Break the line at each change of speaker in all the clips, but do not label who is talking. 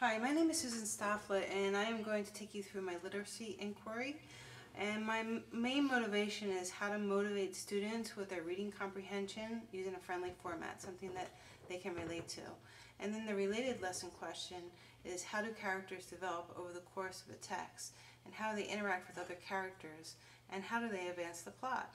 Hi, my name is Susan Stofflet, and I am going to take you through my literacy inquiry. And my main motivation is how to motivate students with their reading comprehension using a friendly format, something that they can relate to. And then the related lesson question is, how do characters develop over the course of a text, and how do they interact with other characters, and how do they advance the plot?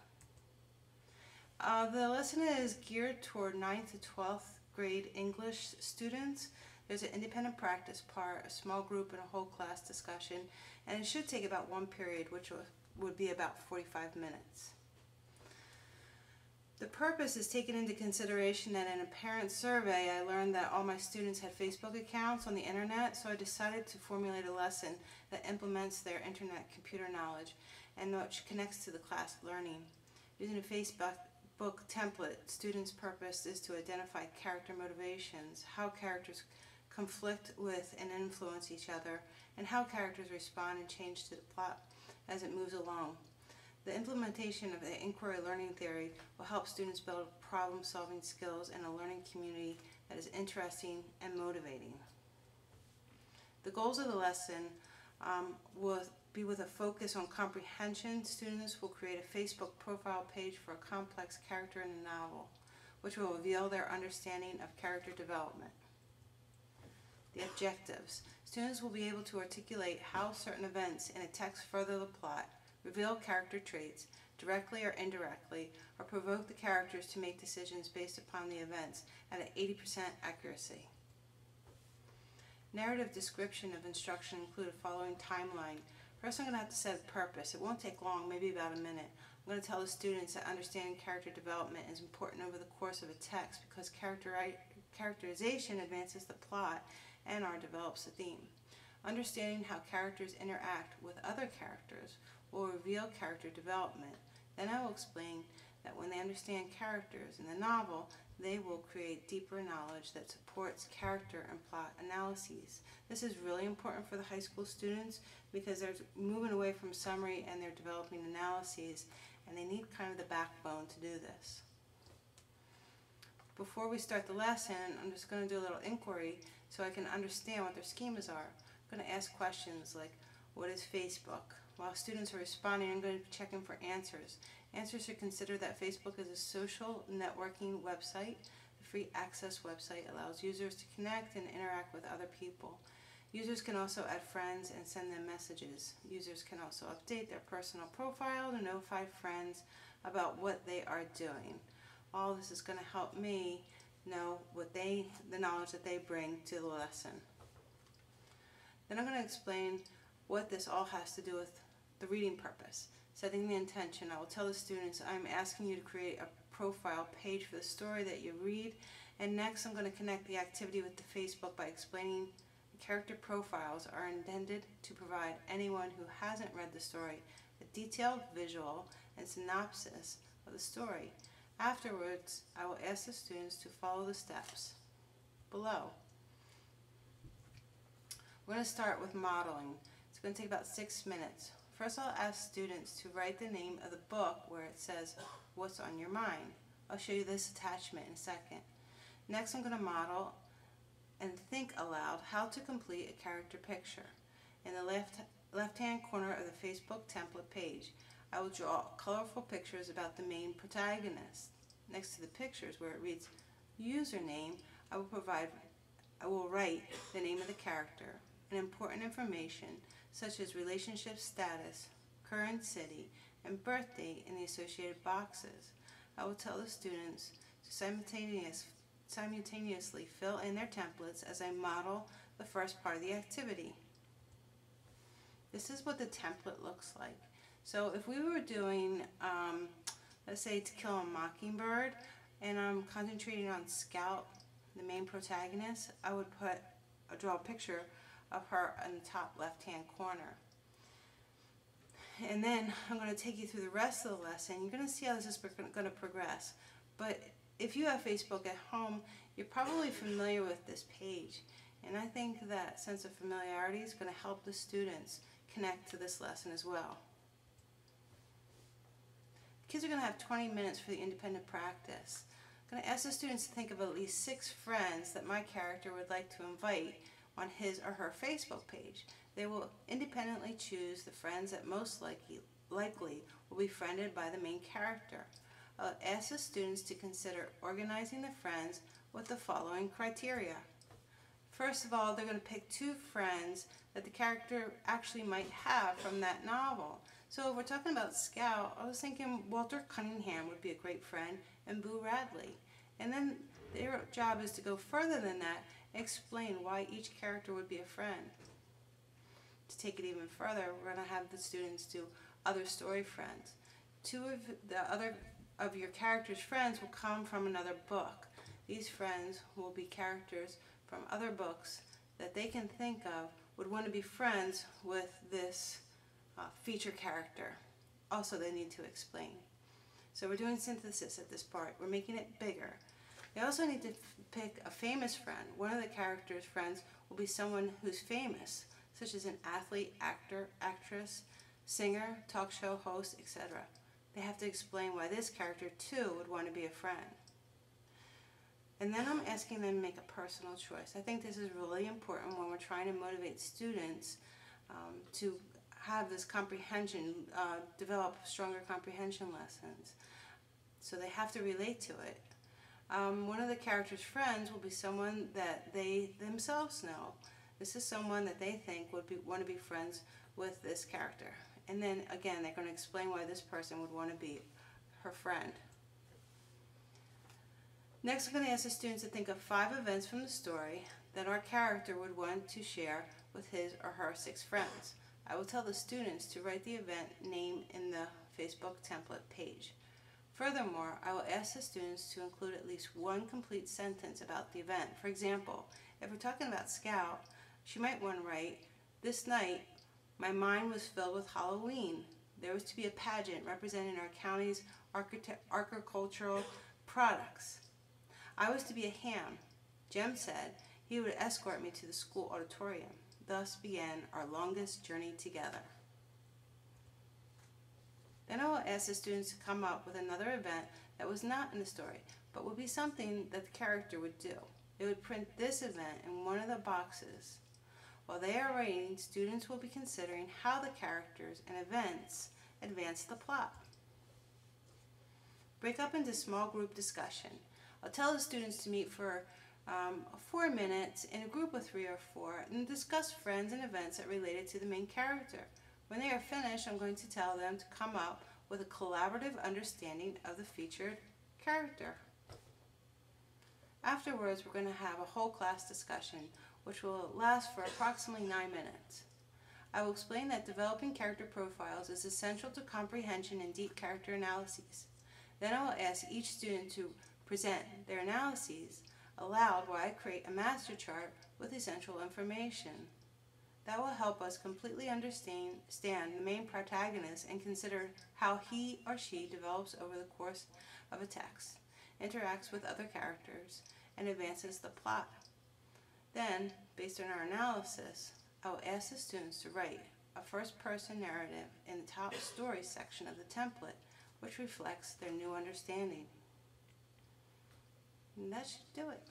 The lesson is geared toward 9th to 12th grade English students. There's an independent practice part, a small group, and a whole class discussion, and it should take about one period, which would be about 45 minutes. The purpose is taken into consideration that in a parent survey I learned that all my students had Facebook accounts on the internet, so I decided to formulate a lesson that implements their internet computer knowledge and which connects to the class learning. Using a Facebook template, students' purpose is to identify character motivations, how characters conflict with and influence each other, and how characters respond and change to the plot as it moves along. The implementation of the inquiry learning theory will help students build problem-solving skills in a learning community that is interesting and motivating. The goals of the lesson will be with a focus on comprehension. Students will create a Facebook profile page for a complex character in a novel, which will reveal their understanding of character development. The objectives. Students will be able to articulate how certain events in a text further the plot, reveal character traits, directly or indirectly, or provoke the characters to make decisions based upon the events at an 80% accuracy. Narrative description of instruction include a following timeline. First, I'm going to have to set a purpose. It won't take long, maybe about a minute. I'm going to tell the students that understanding character development is important over the course of a text because characterization advances the plot and develops the theme. Understanding how characters interact with other characters will reveal character development. Then I will explain that when they understand characters in the novel, they will create deeper knowledge that supports character and plot analyses. This is really important for the high school students because they're moving away from summary and they're developing analyses, and they need kind of the backbone to do this. Before we start the lesson, I'm just going to do a little inquiry so I can understand what their schemas are. I'm going to ask questions like, what is Facebook? While students are responding, I'm going to be checking for answers. Answers should consider that Facebook is a social networking website. The free access website allows users to connect and interact with other people. Users can also add friends and send them messages. Users can also update their personal profile to notify friends about what they are doing. All this is going to help me know the knowledge that they bring to the lesson. Then I'm going to explain what this all has to do with the reading purpose. Setting the intention, I will tell the students I'm asking you to create a profile page for the story that you read, and next I'm going to connect the activity with the Facebook by explaining the character profiles are intended to provide anyone who hasn't read the story a detailed visual and synopsis of the story. Afterwards, I will ask the students to follow the steps below. We're going to start with modeling. It's going to take about 6 minutes. First, I'll ask students to write the name of the book where it says, "What's on your mind?" I'll show you this attachment in a second. Next, I'm going to model and think aloud how to complete a character picture. In the left-hand corner of the Facebook template page, I will draw colorful pictures about the main protagonist. Next to the pictures where it reads username, I will write the name of the character and important information such as relationship status, current city, and birthday in the associated boxes. I will tell the students to simultaneously fill in their templates as I model the first part of the activity. This is what the template looks like. So if we were doing, let's say, To Kill a Mockingbird, and I'm concentrating on Scout, the main protagonist, I would draw a picture of her in the top left-hand corner. And then I'm going to take you through the rest of the lesson. You're going to see how this is going to progress. But if you have Facebook at home, you're probably familiar with this page. And I think that sense of familiarity is going to help the students connect to this lesson as well. Kids are going to have 20 minutes for the independent practice. I'm going to ask the students to think of at least 6 friends that my character would like to invite on his or her Facebook page. They will independently choose the friends that most likely will be friended by the main character. I'll ask the students to consider organizing the friends with the following criteria. First of all, they're going to pick 2 friends that the character actually might have from that novel. So if we're talking about Scout, I was thinking Walter Cunningham would be a great friend, and Boo Radley. And then their job is to go further than that and explain why each character would be a friend. To take it even further, we're going to have the students do other story friends. 2 of the other of your characters' friends will come from another book. These friends will be characters from other books that they can think of would want to be friends with this feature character. Also, they need to explain. So we're doing synthesis at this part. We're making it bigger. They also need to pick a famous friend. One of the characters' friends will be someone who's famous, such as an athlete, actor, actress, singer, talk show host, etc. They have to explain why this character too would want to be a friend. And then I'm asking them to make a personal choice. I think this is really important when we're trying to motivate students to have this comprehension, develop stronger comprehension lessons. So they have to relate to it. One of the characters' friends will be someone that they themselves know. This is someone that they think would want to be friends with this character. And then again, they're going to explain why this person would want to be her friend. Next, I'm going to ask the students to think of 5 events from the story that our character would want to share with his or her 6 friends. I will tell the students to write the event name in the Facebook template page. Furthermore, I will ask the students to include at least 1 complete sentence about the event. For example, if we're talking about Scout, she might want to write, "This night, my mind was filled with Halloween. There was to be a pageant representing our county's agricultural products. I was to be a ham. Jem said he would escort me to the school auditorium. Thus began our longest journey together." Then I will ask the students to come up with another event that was not in the story, but would be something that the character would do. They would print this event in one of the boxes. While they are writing, students will be considering how the characters and events advance the plot. Break up into small group discussion. I'll tell the students to meet for 4 minutes in a group of 3 or 4 and discuss friends and events that related to the main character. When they are finished, I'm going to tell them to come up with a collaborative understanding of the featured character. Afterwards, we're going to have a whole class discussion, which will last for approximately 9 minutes. I will explain that developing character profiles is essential to comprehension and deep character analyses. Then I will ask each student to present their analyses aloud while I create a master chart with essential information. That will help us completely understand the main protagonist and consider how he or she develops over the course of a text, interacts with other characters, and advances the plot. Then, based on our analysis, I will ask the students to write a first-person narrative in the top story section of the template, which reflects their new understanding. And that should do it.